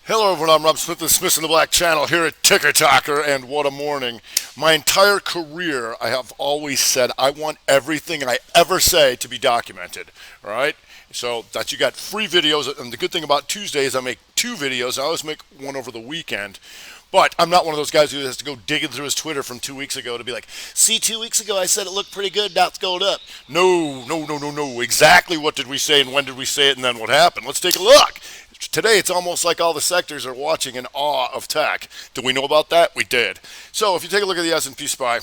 Hello everyone, I'm Rob Smith, the Smith in the Black channel here at Ticker Talker, and what a morning. My entire career, I have always said I want everything I ever say to be documented, all right? So that you got free videos, and the good thing about Tuesday is I make two videos. I always make one over the weekend. But I'm not one of those guys who has to go digging through his Twitter from 2 weeks ago to be like, see, 2 weeks ago I said it looked pretty good, now it's going up. No, no, no, no, no. Exactly what did we say and when did we say it and then what happened? Let's take a look. Today, it's almost like all the sectors are watching in awe of tech. Did we know about that? We did. So if you take a look at the S&P SPY,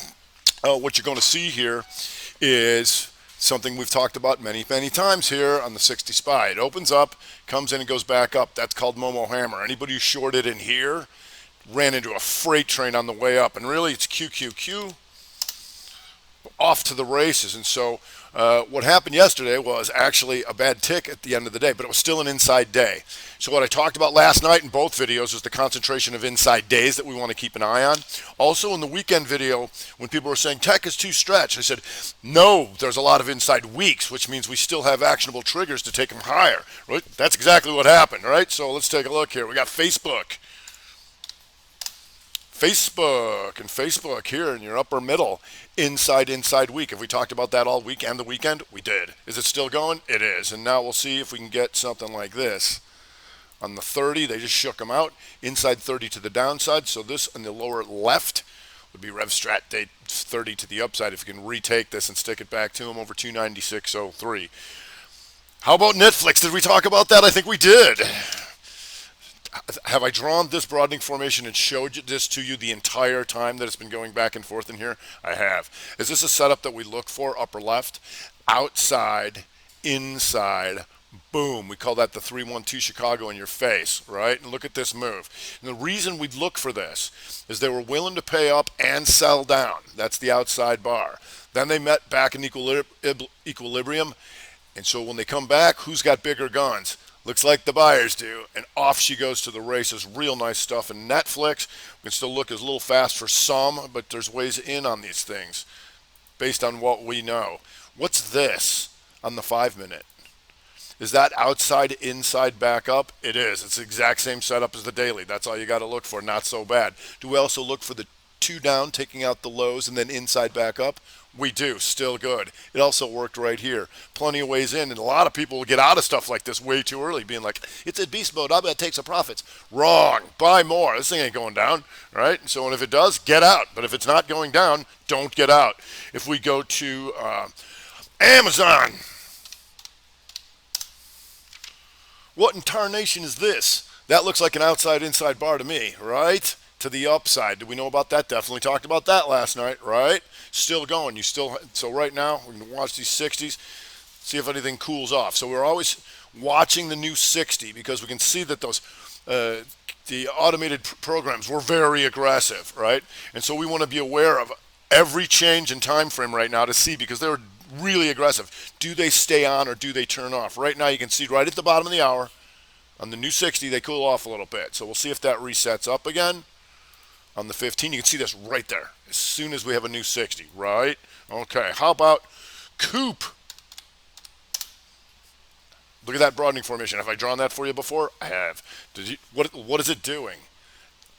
what you're going to see here is something we've talked about many, many times here on the 60 SPY. It opens up, comes in, and goes back up. That's called Momo Hammer. Anybody who shorted in here ran into a freight train on the way up. And really, it's QQQ off to the races. And so what happened yesterday was actually a bad tick at the end of the day, but it was still an inside day. So what I talked about last night in both videos is the concentration of inside days that we want to keep an eye on. Also in the weekend video, when people were saying tech is too stretched, I said, no, there's a lot of inside weeks, which means we still have actionable triggers to take them higher. Right? That's exactly what happened, right? So let's take a look here. We got Facebook and Facebook here in your upper middle, inside week. Have we talked about that all week and the weekend? We did. Is it still going? It is. And now we'll see if we can get something like this. On the 30, they just shook them out. Inside 30 to the downside. So this in the lower left would be RevStrat Day 30 to the upside if you can retake this and stick it back to them over 296.03. How about Netflix? Did we talk about that? I think we did. Have I drawn this broadening formation and showed this to you the entire time that it's been going back and forth in here? I have. Is this a setup that we look for, upper left? Outside, inside, boom. We call that the 312 Chicago in your face, right? And look at this move. And the reason we'd look for this is they were willing to pay up and sell down. That's the outside bar. Then they met back in equilibrium. And so when they come back, who's got bigger guns? Looks like the buyers do, and off she goes to the races. Real nice stuff in Netflix. We can still look as a little fast for some, but there's ways in on these things based on what we know. What's this on the 5-minute? Is that outside, inside, back up? It is. It's the exact same setup as the daily. That's all you got to look for. Not so bad. Do we also look for the 2 down, taking out the lows, and then inside, back up? We do. Still good. It also worked right here. Plenty of ways in, and a lot of people will get out of stuff like this way too early, being like, it's in beast mode, I'm going to take some profits. Wrong. Buy more. This thing ain't going down, right? So and if it does, get out. But if it's not going down, don't get out. If we go to Amazon, what in tarnation is this? That looks like an outside-inside bar to me, right? To the upside. Did we know about that? Definitely talked about that last night, right? Still going. So right now, we're going to watch these 60s, see if anything cools off. So we're always watching the new 60 because we can see that those the automated programs were very aggressive, right? And so we want to be aware of every change in time frame right now to see because they're really aggressive. Do they stay on or do they turn off? Right now, you can see right at the bottom of the hour on the new 60, they cool off a little bit. So we'll see if that resets up again. On the 15, you can see this right there as soon as we have a new 60, right? Okay, how about Coop? Look at that broadening formation. Have I drawn that for you before? I have. What is it doing?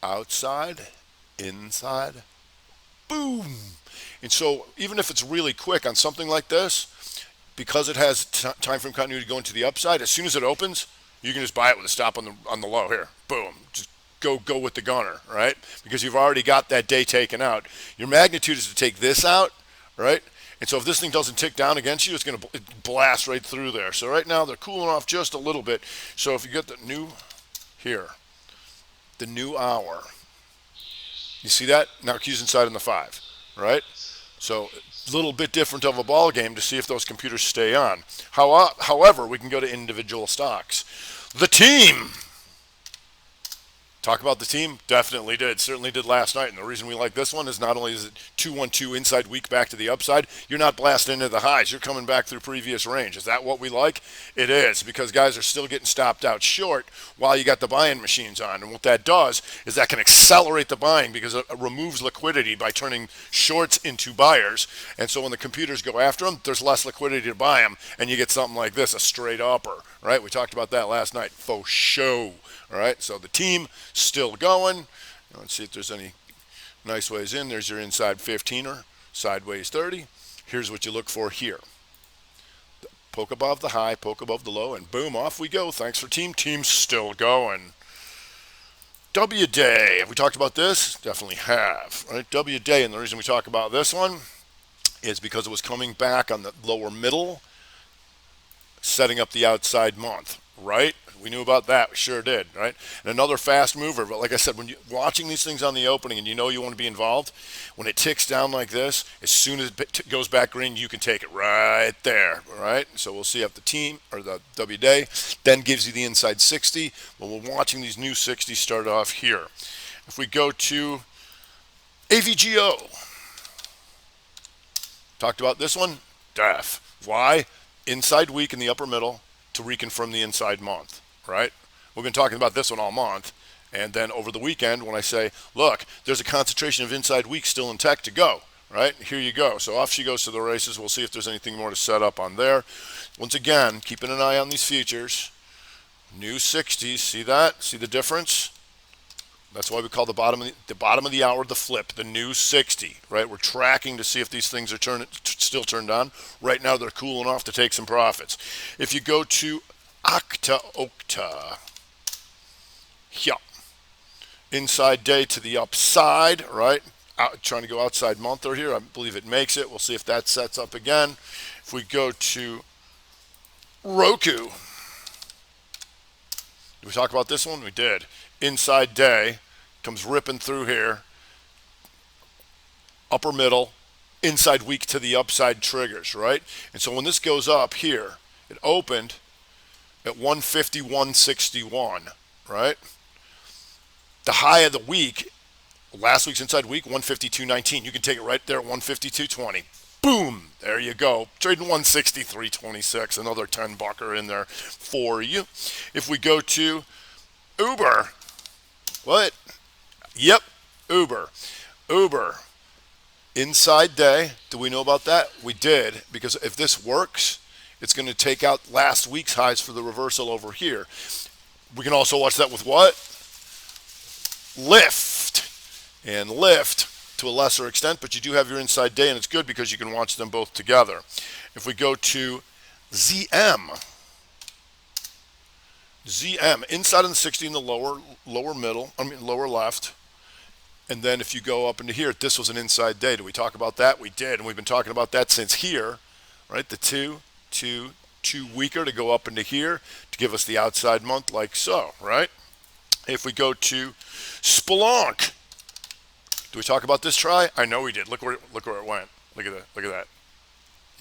Outside, inside, boom. And so even if it's really quick on something like this, because it has time frame continuity going to the upside, as soon as it opens, you can just buy it with a stop on the low here. Boom. Just go with the gunner, right? Because you've already got that day taken out. Your magnitude is to take this out, right? And so if this thing doesn't tick down against you, it's going to blast right through there. So right now they're cooling off just a little bit. So if you get the new here, the new hour, you see that? Now Q's inside in the 5, right? So a little bit different of a ball game to see if those computers stay on. However, we can go to individual stocks. The team. Talk about the team? Definitely did. Certainly did last night. And the reason we like this one is not only is it 212 inside week back to the upside, you're not blasting into the highs. You're coming back through previous range. Is that what we like? It is, because guys are still getting stopped out short while you got the buying machines on. And what that does is that can accelerate the buying because it removes liquidity by turning shorts into buyers. And so when the computers go after them, there's less liquidity to buy them. And you get something like this, a straight upper, right? We talked about that last night. Faux show. All right, so the team still going. Let's see if there's any nice ways in. There's your inside 15er, sideways 30. Here's what you look for here. Poke above the high, poke above the low, and boom, off we go. Thanks for team. Team's still going. W day. Have we talked about this? Definitely have. Right? W day, and the reason we talk about this one is because it was coming back on the lower middle, setting up the outside month, right? We knew about that. We sure did, right? And another fast mover. But like I said, when you're watching these things on the opening and you know you want to be involved, when it ticks down like this, as soon as it goes back green, you can take it right there, all right? So we'll see if the team or the W day then gives you the inside 60. But we're watching these new 60s start off here. If we go to AVGO, talked about this one, def. Why? Inside week in the upper middle to reconfirm the inside month, right? We've been talking about this one all month. And then over the weekend, when I say, look, there's a concentration of inside weeks still in tech to go, right? Here you go. So off she goes to the races. We'll see if there's anything more to set up on there. Once again, keeping an eye on these futures. New 60s. See that? See the difference? That's why we call the bottom of the hour the flip, the new 60, right? We're tracking to see if these things are still turned on. Right now, they're cooling off to take some profits. If you go to Okta, yeah, inside day to the upside, right? Trying to go outside monther here. I believe it makes it. We'll see if that sets up again. If we go to Roku, did we talk about this one? We did. Inside day. Comes ripping through here, upper middle, inside week to the upside triggers, right? And so when this goes up here, it opened at 151.61, right? The high of the week, last week's inside week, 152.19. You can take it right there at 152.20. Boom, there you go. Trading 163.26, another 10 bucker in there for you. If we go to Uber, what? Yep, Uber. Inside day. Do we know about that? We did, because if this works, it's going to take out last week's highs for the reversal over here. We can also watch that with what? Lift. And lift to a lesser extent, but you do have your inside day, and it's good because you can watch them both together. If we go to ZM, inside of the 60 in the lower left. And then if you go up into here, this was an inside day. Did we talk about that? We did, and we've been talking about that since here, right? The two weaker to go up into here to give us the outside month like so, right? If we go to Splunk, do we talk about this try? I know we did. Look where it went. Look at that.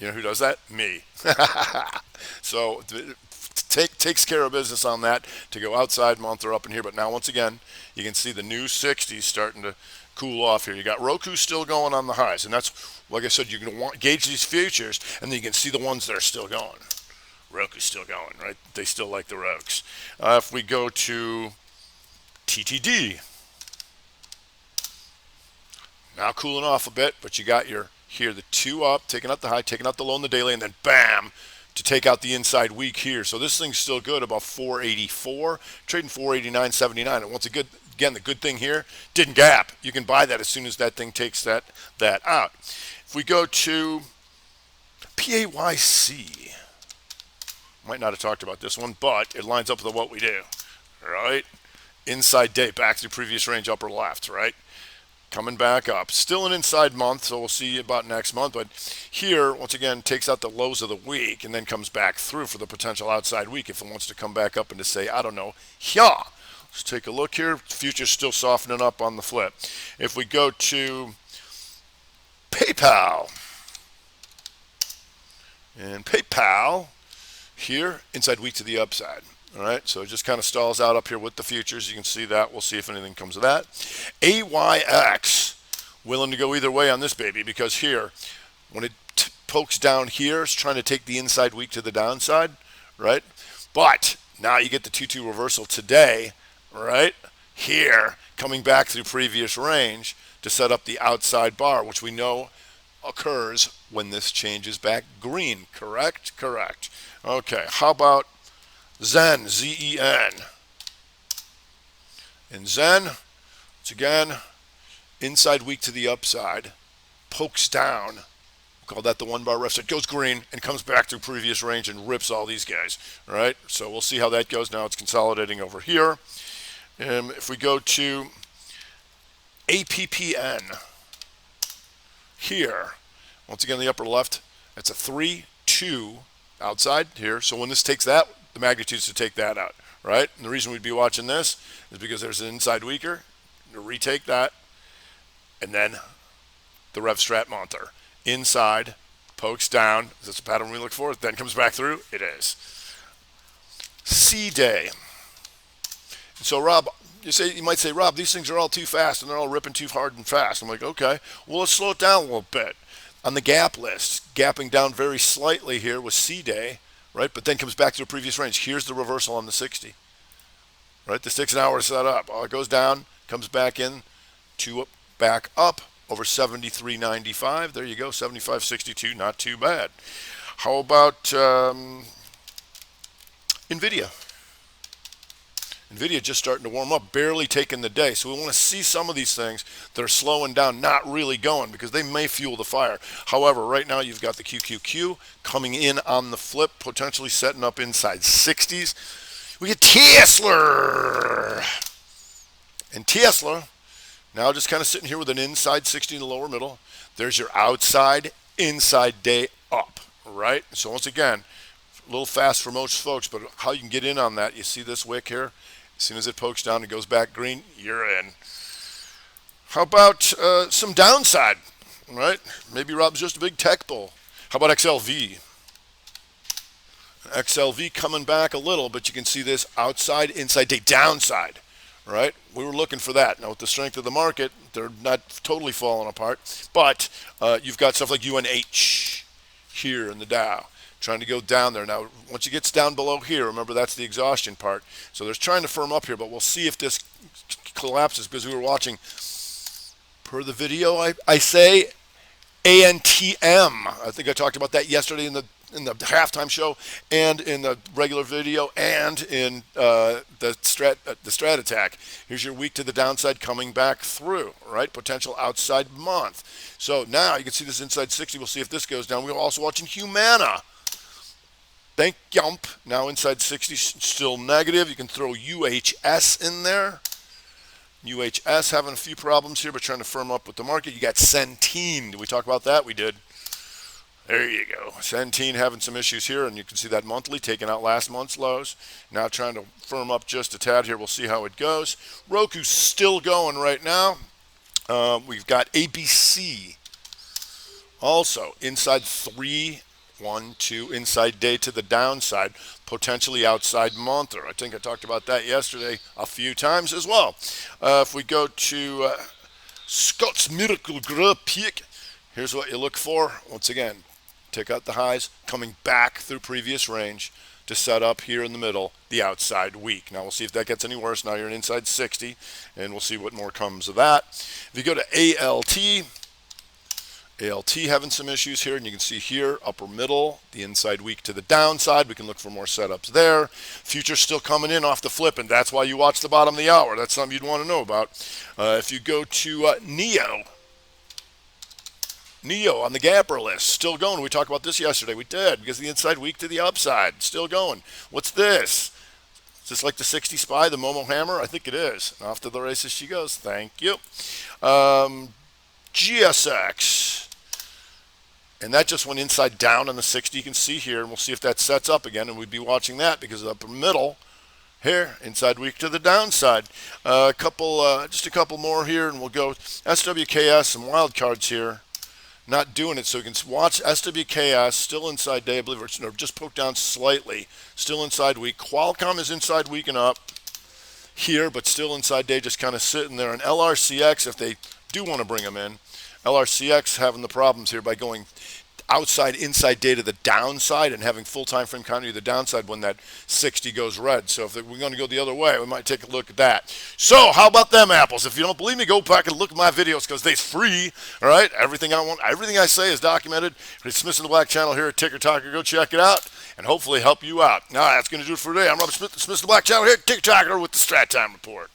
You know who does that? Me. So takes care of business on that to go outside month or up in here. But now once again, you can see the new 60s starting to cool off here. You got Roku still going on the highs, and that's, like I said, you're going to gauge these futures, and then you can see the ones that are still going. Roku's still going, right? They still like the Roks. If we go to TTD, now cooling off a bit, but you got your here the two up, taking out the high, taking out the low in the daily, and then bam, to take out the inside week here. So this thing's still good, about 484, trading 489.79. And once again, the good thing here, didn't gap. You can buy that as soon as that thing takes that out. If we go to PAYC, might not have talked about this one, but it lines up with what we do, right? Inside day, back to previous range, upper left, right? Coming back up. Still an inside month, so we'll see about next month. But here, once again, takes out the lows of the week and then comes back through for the potential outside week if it wants to come back up and to say, I don't know, yeah. Let's take a look here. Future's still softening up on the flip. If we go to PayPal, and PayPal here, inside week to the upside. All right, so it just kind of stalls out up here with the futures. You can see that. We'll see if anything comes of that. AYX, willing to go either way on this baby, because here, when it pokes down here, it's trying to take the inside week to the downside, right? But now you get the 2-2 reversal today, right? Here, coming back through previous range to set up the outside bar, which we know occurs when this changes back green, correct? Correct. Okay, how about Zen, Z-E-N. And Zen, once again, inside weak to the upside, pokes down. Call that the one bar ref set, goes green and comes back to previous range and rips all these guys. All right, so we'll see how that goes. Now it's consolidating over here. If we go to APPN here, once again, the upper left, that's a 3-2 outside here. So when this takes that, the magnitude is to take that out, right? And the reason we'd be watching this is because there's an inside weaker to retake that, and then the Rev Strat Monter. Inside, pokes down. Is this a pattern we look for? Then comes back through. It is. C-Day. So, Rob, you might say, Rob, these things are all too fast and they're all ripping too hard and fast. I'm like, okay, well, let's slow it down a little bit. On the gap list, gapping down very slightly here was C-Day, right? But then comes back to the previous range. Here's the reversal on the 60, right? This takes an hour to set up. It goes down, comes back in, back up. Over 73.95. There you go, 75.62. Not too bad. How about NVIDIA? NVIDIA just starting to warm up, barely taking the day. So we want to see some of these things that are slowing down, not really going, because they may fuel the fire. However, right now you've got the QQQ coming in on the flip, potentially setting up inside 60s. We get Tesla. And Tesla, now just kind of sitting here with an inside 60 in the lower middle. There's your outside, inside day up, right? So once again, a little fast for most folks, but how you can get in on that, you see this wick here? As soon as it pokes down and goes back green, you're in. How about some downside, right? Maybe Rob's just a big tech bull. How about XLV? XLV coming back a little, but you can see this outside, inside day, downside. Right? We were looking for that. Now, with the strength of the market, they're not totally falling apart. But you've got stuff like UNH here in the Dow trying to go down there. Now, once it gets down below here, remember that's the exhaustion part. So there's trying to firm up here, but we'll see if this collapses because we were watching, per the video, I say ANTM. I think I talked about that yesterday in the halftime show and in the regular video and in the strat attack. Here's your week to the downside coming back through, right? Potential outside month. So now you can see this inside 60. We'll see if this goes down. We're also watching Humana. Thank Yump. Now inside 60, still negative. You can throw UHS in there. UHS having a few problems here, but trying to firm up with the market. You got Centene. Did we talk about that? We did. There you go. Centene having some issues here, and you can see that monthly taking out last month's lows. Now trying to firm up just a tad here. We'll see how it goes. Roku's still going right now. We've got ABC. Also, inside 3, 1, 2, inside day to the downside, potentially outside month. I think I talked about that yesterday a few times as well. If we go to Scott's Miracle Group Peak, here's what you look for. Once again, take out the highs, coming back through previous range to set up here in the middle, the outside weak. Now we'll see if that gets any worse. Now you're an inside 60, and we'll see what more comes of that. If you go to ALT having some issues here, and you can see here, upper middle, the inside weak to the downside. We can look for more setups there. Future still coming in off the flip, and that's why you watch the bottom of the hour. That's something you'd want to know about. If you go to NEO on the gapper list, still going. We talked about this yesterday. We did, because the inside weak to the upside, still going. What's this? Is this like the 60 SPY, the Momo Hammer? I think it is. And off to the races she goes. Thank you. GSX. And that just went inside down on the 60. You can see here, and we'll see if that sets up again, and we'd be watching that because the upper middle here, inside weak to the downside. Just a couple more here, and we'll go SWKS, some wild cards here. Not doing it, so you can watch SWKS, still inside day, I believe, or just poked down slightly, still inside weak. Qualcomm is inside weak and up here, but still inside day, just kind of sitting there. And LRCX, if they do want to bring them in, LRCX having the problems here by going outside, inside day to the downside and having full time frame continuity to the downside when that 60 goes red. So if we're going to go the other way, we might take a look at that. So how about them apples? If you don't believe me, go back and look at my videos because they're free. All right, everything I say is documented. It's Smith in the Black channel here at Ticker Talker. Go check it out and hopefully help you out. Now that's going to do it for today. I'm Robert Smith, the Smith in the Black channel here at Ticker Talker with the Strat Time Report.